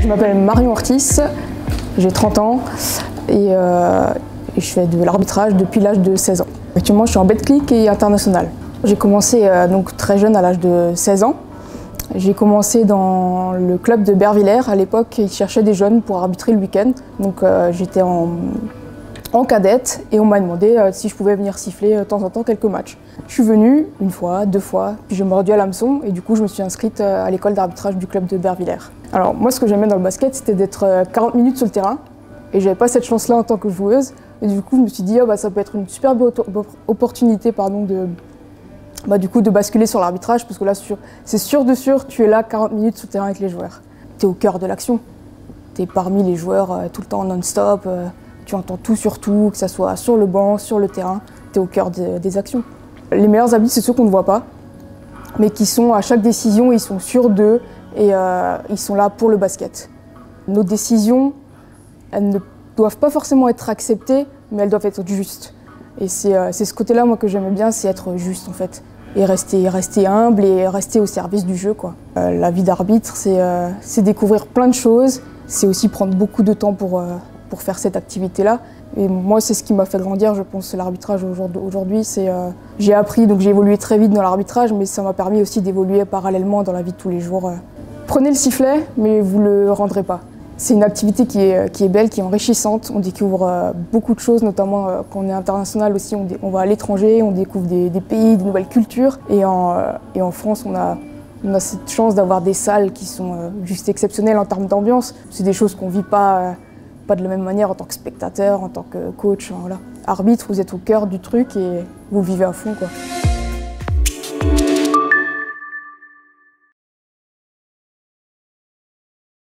Je m'appelle Marion Ortiz, j'ai 30 ans et je fais de l'arbitrage depuis l'âge de 16 ans. Actuellement, je suis en Betclic et international. J'ai commencé donc très jeune, à l'âge de 16 ans. J'ai commencé dans le club de Bervillers. À l'époque, ils cherchaient des jeunes pour arbitrer le week-end. Donc j'étais en cadette et on m'a demandé si je pouvais venir siffler de temps en temps quelques matchs. Je suis venue une fois, deux fois, puis j'ai mordu à l'hameçon et du coup je me suis inscrite à l'école d'arbitrage du club de Bervillers. Alors moi ce que j'aimais dans le basket c'était d'être 40 minutes sur le terrain et j'avais pas cette chance-là en tant que joueuse et du coup je me suis dit ça peut être une super belle opportunité de basculer sur l'arbitrage parce que là c'est sûr de sûr tu es là 40 minutes sur le terrain avec les joueurs. Tu es au cœur de l'action, tu es parmi les joueurs tout le temps non-stop. Tu entends tout sur tout, que ce soit sur le banc, sur le terrain, tu es au cœur des actions. Les meilleurs arbitres, c'est ceux qu'on ne voit pas, mais qui sont à chaque décision, ils sont sûrs d'eux et ils sont là pour le basket. Nos décisions, elles ne doivent pas forcément être acceptées, mais elles doivent être justes. Et c'est ce côté-là, moi, que j'aimais bien, c'est être juste, en fait. Et rester humble et rester au service du jeu, quoi. La vie d'arbitre, c'est découvrir plein de choses, c'est aussi prendre beaucoup de temps pour faire cette activité-là. Et moi, c'est ce qui m'a fait grandir, je pense, l'arbitrage aujourd'hui. J'ai appris, donc j'ai évolué très vite dans l'arbitrage, mais ça m'a permis aussi d'évoluer parallèlement dans la vie de tous les jours. Prenez le sifflet, mais vous ne le rendrez pas. C'est une activité qui est belle, qui est enrichissante. On découvre beaucoup de choses, notamment quand on est international aussi, on va à l'étranger, on découvre des pays, des nouvelles cultures. Et en France, on a cette chance d'avoir des salles qui sont juste exceptionnelles en termes d'ambiance. C'est des choses qu'on ne vit pas de la même manière en tant que spectateur, en tant que coach. Voilà. Arbitre, vous êtes au cœur du truc et vous vivez à fond, quoi.